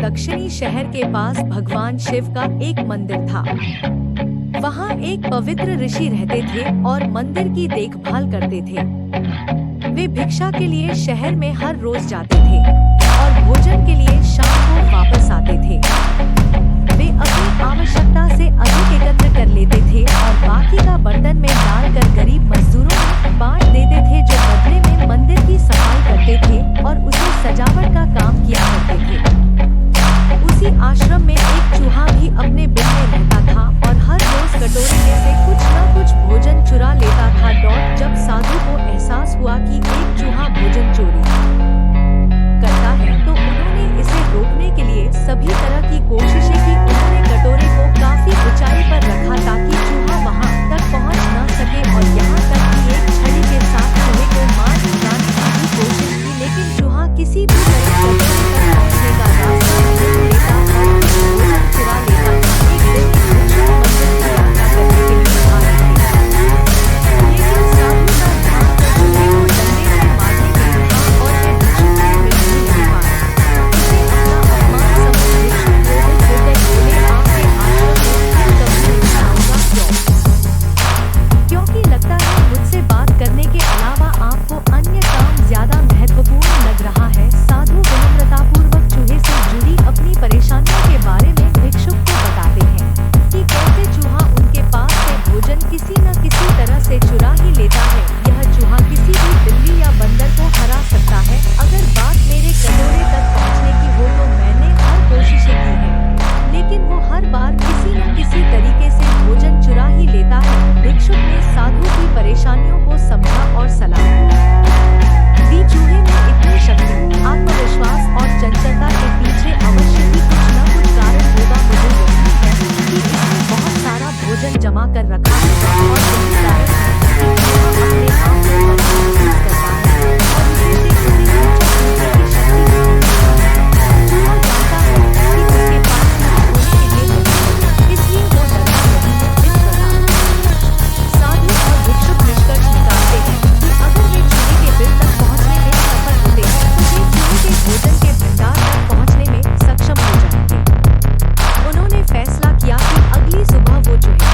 दक्षिणी शहर के पास भगवान शिव का एक मंदिर था। वहाँ एक पवित्र ऋषि रहते थे और मंदिर की देखभाल करते थे। वे भिक्षा के लिए शहर में हर रोज जाते थे और भोजन के लिए शाम को वापस आते थे। वे अपनी आवश्यकता से अधिक एकत्र कर लेते थे और बाकी का बर्तन में डालकर गरीब मजदूरों में बांट देते थे, जो बदले में मंदिर की सफाई करते थे और उसे सजावट का काम किया करते थे। उसी आश्रम में एक चूहा भी अपने बिल में रहता था और हर रोज कटोरे में से कुछ न कुछ भोजन चुरा लेता था। जब साधु को एहसास हुआ कि एक चूहा भोजन चोरी करता है तो उन्होंने इसे रोकने के लिए सभी तरह की कोशिशें की। उन्होंने कटोरे को काफी ऊंचाई पर रखा ताकि चूहा वहां तक पहुंच न सके और यहाँ तक कि एक छड़ी के साथ चूहे को मार गिराने की भी कोशिश की, लेकिन चूहा किसी भी तरह कटोरे तक पहुंचने का रास्ता नहीं लेता और भोजन चुरा लेता था। एक दिन भिक्षु मंदिर की यात्रा करने के लिए आ रहे थे, लेकिन साधु का ध्यान चूहे को डंडे से मारने में था और वह भिक्षु को मिल ही नहीं पाया। उसे अपना अपमान समझ भिक्षु क्रोधित होकर बोले, आपके आश्रम में फिर कभी नहीं आऊंगा। क्योंकि लगता है मुझसे बात करने के अलावा आपको अन्य काम ज्यादा महत्वपूर्ण लग रहा है। साधु विनम्रतापूर्वक चूहे से जुड़ी अपनी परेशानियों के बारे में भिक्षुक को बताते हैं कि कैसे चूहा उनके पास से भोजन किसी न किसी तरह से चुरा ही लेता है। यह चूहा किसी भी बिल्ली या बंदर को हरा सकता है। अगर बात मेरे कटोरे तक पहुंचने की हो तो मैंने हर कोशिशें की है, लेकिन वो हर बार किसी न किसी तरीके से भोजन चुरा ही लेता है। भिक्षुक ने साधु की परेशानियों को समझा और सलाह दी। चूहे में इतनी शक्ति, आत्मविश्वास और चंचलता के पीछे अवश्य ही कुछ न कुछ कारण होगा। मुझे यकीन है कि इसने बहुत सारा भोजन जमा कर रखा होगा और यही कारण है कि चूहा अपने आप को बड़ा महसूस करता है और उसे किसी भी चूहे की शक्ति चूहा जानता है कि उसके पास सोने के लिए नहीं है, इसलिए वो डरता नहीं है। इस प्रकार साधु और भिक्षुक निष्कर्ष निकालते हैं कि अगर वे चूहे के बिल तक पहुंचने में सफल होते हैं तो वे चूहे के भोजन के भंडार तक पहुंचने में सक्षम हो जाएंगे। उन्होंने फैसला किया कि अगली सुबह वो चूहे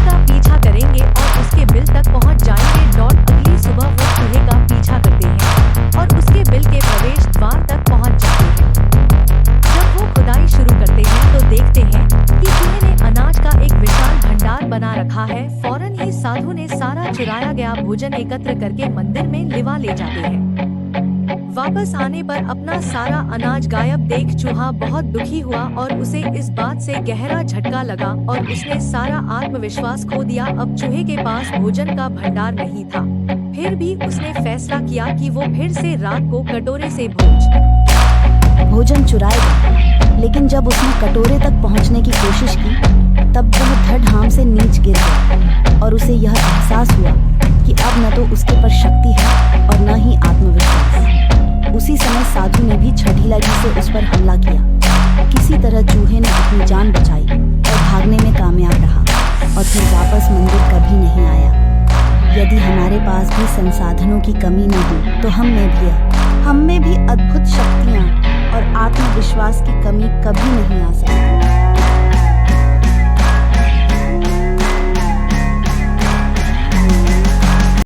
का पीछा करेंगे और उसके बिल तक पहुंच जाएंगे। अगली सुबह वो चूहे का पीछा करते हैं और उसके बिल के प्रवेश द्वार तक पहुंच जाते हैं। जब वो खुदाई शुरू करते हैं तो देखते हैं कि चूहे ने अनाज का एक विशाल भंडार बना रखा है। फौरन ही साधु ने सारा चुराया गया भोजन एकत्र करके मंदिर में लिवा ले जाते हैं। वापस आने पर अपना सारा अनाज गायब देख चूहा बहुत दुखी हुआ और उसे इस बात से गहरा झटका लगा और उसने सारा आत्मविश्वास खो दिया। अब चूहे के पास भोजन का भंडार नहीं था, फिर भी उसने फैसला किया कि वो फिर से रात को कटोरे से भोजन चुराएगा। लेकिन जब उसने कटोरे तक पहुंचने की कोशिश की तब वह धड़-धाम से नीचे गिर गया और उसे यह एहसास हुआ कि अब न तो उसके पर शक्ति है और न ही आत्मविश्वास। उसी समय साधु ने भी छठीलाजी से उस पर हमला किया। किसी तरह चूहे ने अपनी जान बचाई और भागने में कामयाब रहा और फिर वापस मंदिर कभी नहीं आया। यदि हमारे पास भी संसाधनों की कमी न हो तो हम में भी अद्भुत शक्तियाँ और आत्मविश्वास की कमी कभी नहीं आ सकती।